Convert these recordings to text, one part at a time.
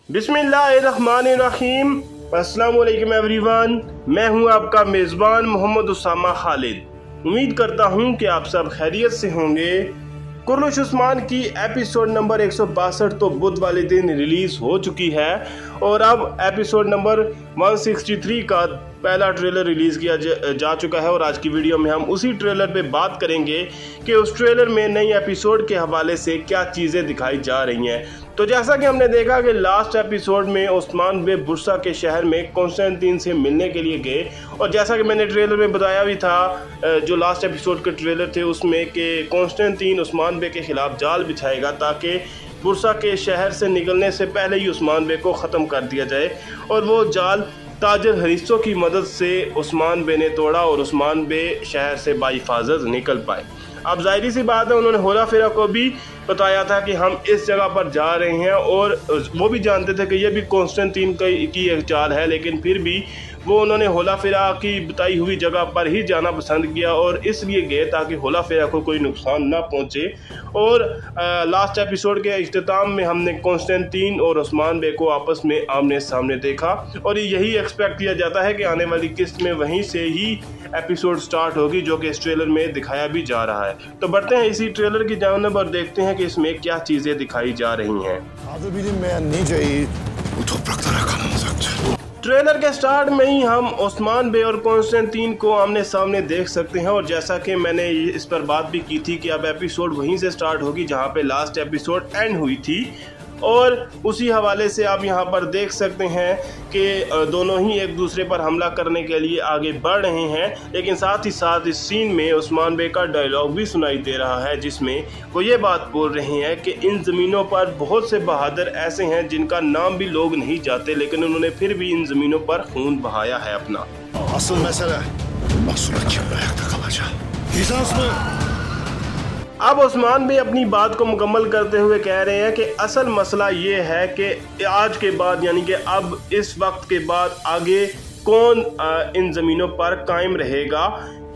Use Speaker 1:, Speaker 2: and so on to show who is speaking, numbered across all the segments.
Speaker 1: बिस्मिल्लाहिर्रहमानिर्रहीम। अस्सलाम वालेकुम एवरीवन, मैं हूं आपका मेज़बान मोहम्मद उसामा खालिद। उम्मीद करता हूं कि आप सब खैरियत से होंगे। कुर्रुश उस्मान की एपिसोड नंबर 162 तो बुध वाले दिन रिलीज़ हो चुकी है और अब एपिसोड नंबर 163 का पहला ट्रेलर रिलीज़ किया जा चुका है और आज की वीडियो में हम उसी ट्रेलर पे बात करेंगे कि उस ट्रेलर में नई एपिसोड के हवाले से क्या चीज़ें दिखाई जा रही हैं। तो जैसा कि हमने देखा कि लास्ट एपिसोड में उस्मान बे बुरसा के शहर में कॉन्स्टेंटीन से मिलने के लिए गए और जैसा कि मैंने ट्रेलर में बताया भी था, जो लास्ट एपिसोड के ट्रेलर थे उसमें कि कॉन्स्टेंटीन उस्मान बे के ख़िलाफ़ जाल बिछाएगा ताकि बुरसा के शहर से निकलने से पहले ही उस्मान बे को ख़त्म कर दिया जाए और वो जाल ताजर हरीसों की मदद से उस्मान बे ने तोड़ा और उस्मान बे शहर से बाहिफाजत निकल पाए। अब जाहिर सी बात है, उन्होंने होला फेरा को भी बताया था कि हम इस जगह पर जा रहे हैं और वो भी जानते थे कि ये भी कॉन्स्टेंटीन की एक चाल है, लेकिन फिर भी वो उन्होंने होला फेरा की बताई हुई जगह पर ही जाना पसंद किया और इसलिए गए ताकि होला फेरा को कोई नुकसान ना पहुंचे। और लास्ट एपिसोड के इख्तिताम में हमने कॉन्स्टेंटीन और उस्मान बे को आपस में आमने सामने देखा और यही एक्सपेक्ट किया जाता है कि आने वाली किस्त में वहीं से ही एपिसोड स्टार्ट होगी, जो कि इस ट्रेलर में दिखाया भी जा रहा है। तो बढ़ते हैं इसी ट्रेलर की जानिब और देखते हैं कि इसमें क्या चीज़ें दिखाई जा रही हैं। ट्रेलर के स्टार्ट में ही हम उस्मान बे और कॉन्स्टेंटीन को आमने सामने देख सकते हैं और जैसा कि मैंने इस पर बात भी की थी कि अब एपिसोड वहीं से स्टार्ट होगी जहां पे लास्ट एपिसोड एंड हुई थी और उसी हवाले से आप यहां पर देख सकते हैं कि दोनों ही एक दूसरे पर हमला करने के लिए आगे बढ़ रहे हैं। लेकिन साथ ही साथ इस सीन में उस्मान बे का डायलॉग भी सुनाई दे रहा है जिसमें वो ये बात बोल रहे हैं कि इन ज़मीनों पर बहुत से बहादुर ऐसे हैं जिनका नाम भी लोग नहीं जाते, लेकिन उन्होंने फिर भी इन ज़मीनों पर खून बहाया है अपना।
Speaker 2: Asıl mesele Mahsur'a kim ayakta kalacak? Bizans mı?
Speaker 1: अब उस्मान भी अपनी बात को मुकम्मल करते हुए कह रहे हैं कि असल मसला ये है कि आज के बाद यानी कि अब इस वक्त के बाद आगे कौन इन ज़मीनों पर कायम रहेगा,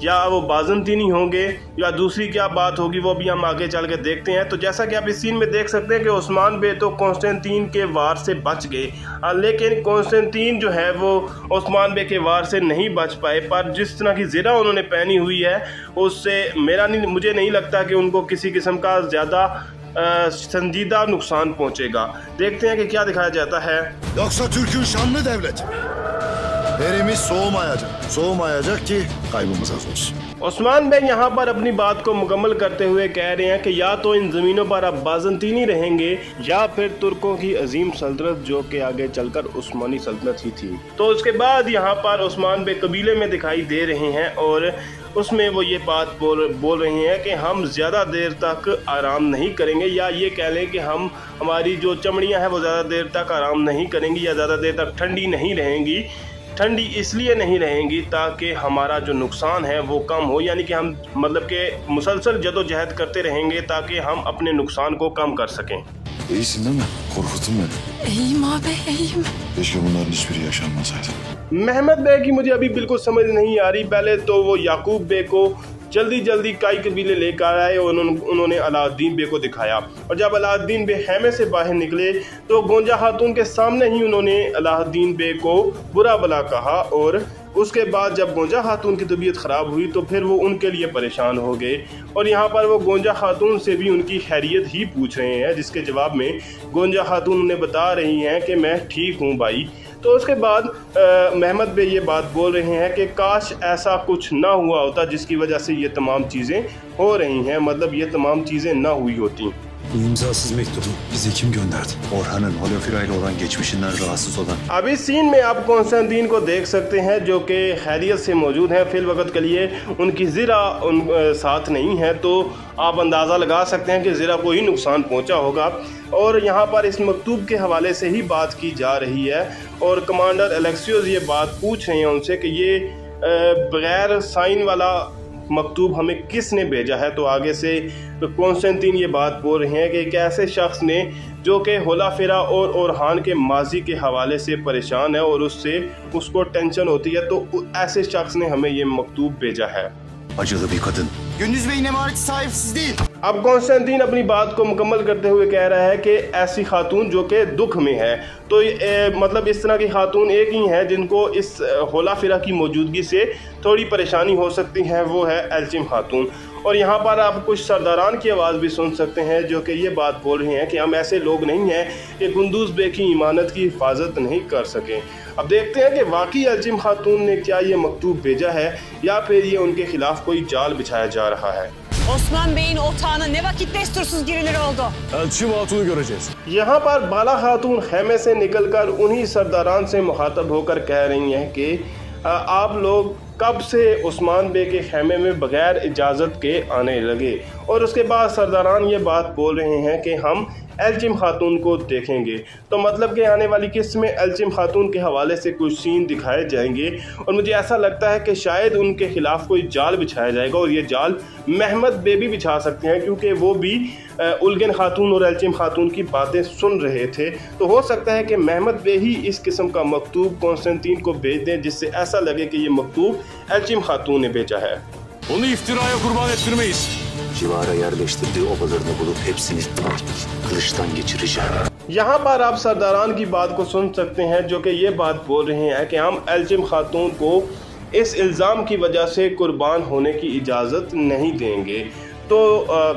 Speaker 1: या वो बाज़ंतीनी होंगे या दूसरी क्या बात होगी, वो भी हम आगे चल के देखते हैं। तो जैसा कि आप इस सीन में देख सकते हैं कि उस्मान बे तो कॉन्स्टेंटीन के वार से बच गए, लेकिन कॉन्स्टेंटीन जो है वो उस्मान बे के वार से नहीं बच पाए। पर जिस तरह की ज़िरा उन्होंने पहनी हुई है उससे मुझे नहीं लगता कि उनको किसी किस्म का ज़्यादा संजीदा नुकसान पहुँचेगा। देखते हैं कि क्या दिखाया जाता है।
Speaker 2: Yoksa Türk'ün şanlı devleti mi? Derimiz soğumayacak ki kaybımız az olsun।
Speaker 1: Usman बे यहाँ पर अपनी बात को मुकम्मल करते हुए कह रहे हैं कि या तो इन ज़मीनों पर अब बाज़ंतीनी रहेंगे या फिर तुर्कों की अजीम सल्तनत जो कि आगे चलकर उस्मानी सल्तनत ही थी। तो उसके बाद यहाँ पर उस्मान बे कबीले में दिखाई दे रहे हैं और उसमें वो ये बात बोल रहे हैं कि हम ज़्यादा देर तक आराम नहीं करेंगे, या ये कह लें कि हमारी जो चमड़ियाँ हैं वो ज़्यादा देर तक आराम नहीं करेंगी या ज़्यादा देर तक ठंडी नहीं रहेंगी। ठंडी इसलिए नहीं रहेंगी ताकि हमारा जो नुकसान है वो कम हो, यानी कि हम मतलब कि मुसलसल जदोजहद करते रहेंगे ताकि हम अपने नुकसान को कम कर सकें।
Speaker 2: İyisin değil mi? Korkuttun beni.
Speaker 3: İyiyim abi, iyiyim.
Speaker 2: Keşke bunların hiçbiri yaşanmasaydı.
Speaker 1: Mahmad बे की मुझे अभी बिल्कुल समझ नहीं आ रही। पहले तो वो याकूब बे को जल्दी जल्दी कई कबीले लेकर आए और उन्होंने अलाउद्दीन बे को दिखाया और जब अलाउद्दीन बे खेमे से बाहर निकले तो गोंजा खातून के सामने ही उन्होंने अलाउद्दीन बे को बुरा भला कहा और उसके बाद जब गोंजा खातून की तबीयत ख़राब हुई तो फिर वो उनके लिए परेशान हो गए और यहाँ पर वो गोंजा खातून से भी उनकी खैरियत ही पूछ रहे हैं, जिसके जवाब में गोंजा खातून उन्हें बता रही हैं कि मैं ठीक हूँ भाई। तो उसके बाद महमद बे ये बात बोल रहे हैं कि काश ऐसा कुछ ना हुआ होता जिसकी वजह से ये तमाम चीज़ें हो रही हैं, मतलब ये तमाम चीज़ें ना हुई होती।
Speaker 4: Bu imzasız mektubu bize kim gönderdi?
Speaker 2: Orhan'ın Holofira ile olan geçmişinden rahatsız olan।
Speaker 1: अब इस सीन में आप कॉन्स्टेंटीन को देख सकते हैं जो कि खैरियत से मौजूद हैं। फिल वक्त के लिए उनकी ज़िरा साथ नहीं है, तो आप अंदाज़ा लगा सकते हैं कि ज़िरा को ही नुकसान पहुंचा होगा। और यहाँ पर इस मकतूब के हवाले से ही बात की जा रही है और कमांडर एलेक्सियोस ये बात पूछ रहे हैं उनसे कि ये बग़ैर साइन वाला मकतूब हमें किसने भेजा है। तो आगे से कॉन्स्टेंटीन ये बात बोल रहे हैं कि एक ऐसे शख्स ने जो कि होला फेरा और ओरहान के माजी के हवाले से परेशान है और उसको टेंशन होती है, तो ऐसे शख्स ने हमें ये मकतूब भेजा है।
Speaker 2: Acılı bir kadın.
Speaker 5: Gündüz Bey'in emaneti sahipsiz değil.
Speaker 1: अब कॉन्स्टेंटीन अपनी बात को मुकम्मल करते हुए कह रहा है कि ऐसी खातून जो कि दुख में है, तो मतलब इस तरह की खातून एक ही है जिनको इस होला फिरा की मौजूदगी से थोड़ी परेशानी हो सकती है, वो है एल्चिम खातून। और यहाँ पर आप कुछ सरदारान की आवाज़ भी सुन सकते हैं जो कि ये बात बोल रहे हैं कि हम ऐसे लोग नहीं हैं कि कुंदूज बे की इमानत की हिफाजत नहीं कर सकें। अब देखते हैं कि वाकई एल्चिम खातून ने क्या ये मकतूब भेजा है या फिर ये उनके खिलाफ कोई जाल बिछाया जा रहा है।
Speaker 5: Osman Bey'in otağına ne vakit destursuz girilir oldu.
Speaker 4: Elçim Hatun'u göreceğiz.
Speaker 1: यहाँ पर बाला खातून खेमे से निकलकर उन्हीं सरदारान से मुखातब होकर कह रही हैं कि आप लोग कब से उस्मान बे के खेमे में बगैर इजाज़त के आने लगे। और उसके बाद सरदारान ये बात बोल रहे हैं कि हम एल्चिम खातून को देखेंगे। तो मतलब कि आने वाली किस्त में एल्चिम खातून के हवाले से कुछ सीन दिखाए जाएंगे और मुझे ऐसा लगता है कि शायद उनके खिलाफ कोई जाल बिछाया जाएगा और ये जाल महमद बे भी बिछा सकते हैं, क्योंकि वो भी उलगन खातून और एल्चिम खातून की बातें सुन रहे थे। तो हो सकता है कि महमद बे ही इस किस्म का मकतूब कॉन्स्टेंटीन को भेज दें जिससे ऐसा लगे कि ये मकतूब एल्चिम खातून ने भेजा है।
Speaker 4: Onu iftiraya kurban ettirmeyiz.
Speaker 6: Civara yerleştirdiği obalarını bulup hepsini kılıçtan geçireceğim.
Speaker 1: यहाँ पर आप सरदारान की बात को सुन सकते हैं जो कि ये बात बोल रहे हैं कि हम एल्चिम खातून को इस इल्ज़ाम की वजह से कुर्बान होने की इजाज़त नहीं देंगे। तो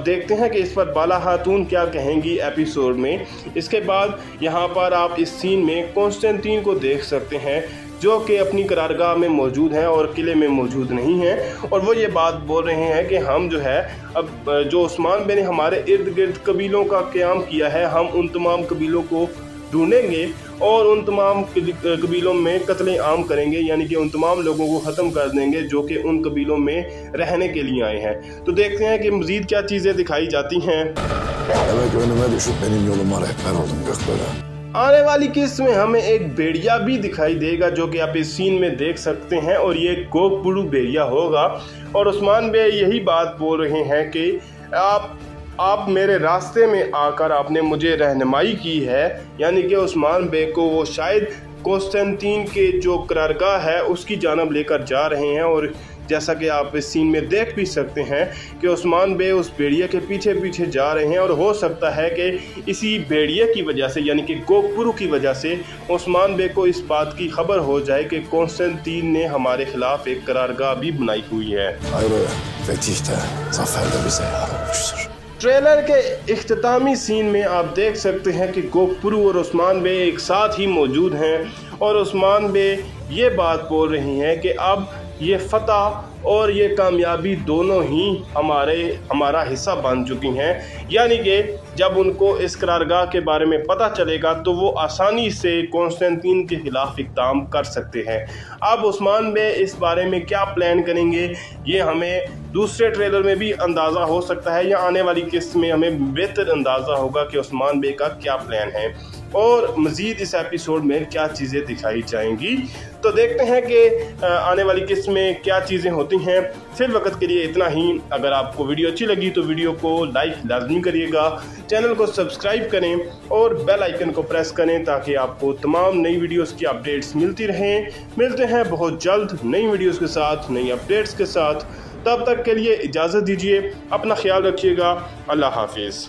Speaker 1: देखते हैं कि इस पर बाला खातून क्या कहेंगी एपिसोड में। इसके बाद यहाँ पर आप इस सीन में कॉन्स्टेंटीन को देख सकते हैं जो कि अपनी करारगाह में मौजूद हैं और किले में मौजूद नहीं हैं, और वो ये बात बोल रहे हैं कि हम जो है अब जो उस्मान बे ने हमारे इर्द गिर्द कबीलों का क़याम किया है, हम उन तमाम कबीलों को ढूंढेंगे और उन तमाम कबीलों में कत्ले आम करेंगे, यानी कि उन तमाम लोगों को ख़त्म कर देंगे जो कि उन कबीलों में रहने के लिए आए हैं। तो देखते हैं कि मज़ीद क्या चीज़ें दिखाई जाती हैं।
Speaker 2: Demek önüme düşüp benim yoluma rehber oldun Gökbela.
Speaker 1: आने वाली किस्त में हमें एक भेड़िया भी दिखाई देगा जो कि आप इस सीन में देख सकते हैं, और ये गोपुड़ू भेड़िया होगा। और उस्मान बे यही बात बोल रहे हैं कि आप मेरे रास्ते में आकर आपने मुझे रहनुमाई की है, यानी कि उस्मान बे को वो शायद कॉन्स्टेंटीन के जो करारगाह है उसकी जानब लेकर जा रहे हैं। और जैसा कि आप इस सीन में देख भी सकते हैं कि उस्मान बे उस भेड़िए के पीछे पीछे जा रहे हैं, और हो सकता है कि इसी भेड़िए की वजह से यानी कि गोपुरु की वजह से उस्मान बे को इस बात की खबर हो जाए कि कॉन्स्टेंटीन ने हमारे खिलाफ एक करारगाह भी बनाई हुई है।
Speaker 2: Ayrı fetih de zafer de bize yar olmuştur.
Speaker 1: Trailer के इख्तितामी सीन में आप देख सकते हैं कि गोपुरु और उस्मान बे एक साथ ही मौजूद हैं, और उस्मान बे ये बात बोल रही हैं कि अब ये फतह और ये कामयाबी दोनों ही हमारा हिस्सा बन चुकी हैं, यानी कि जब उनको इस करारगाह के बारे में पता चलेगा तो वो आसानी से कॉन्स्टेंटीन के खिलाफ इक़दाम कर सकते हैं। अब उस्मान बे इस बारे में क्या प्लान करेंगे ये हमें दूसरे ट्रेलर में भी अंदाज़ा हो सकता है, या आने वाली किस्त में हमें बेहतर अंदाज़ा होगा कि उस्मान बे का क्या प्लान है और मज़ीद इस एपिसोड में क्या चीज़ें दिखाई जाएंगी। तो देखते हैं कि आने वाली किस्त में क्या चीज़ें होती हैं। फिर वक्त के लिए इतना ही। अगर आपको वीडियो अच्छी लगी तो वीडियो को लाइक लाजमी करिएगा, चैनल को सब्सक्राइब करें और बेल आइकन को प्रेस करें ताकि आपको तमाम नई वीडियोस की अपडेट्स मिलती रहें। मिलते हैं बहुत जल्द नई वीडियोस के साथ, नई अपडेट्स के साथ। तब तक के लिए इजाज़त दीजिए, अपना ख्याल रखिएगा। अल्लाह हाफिज़।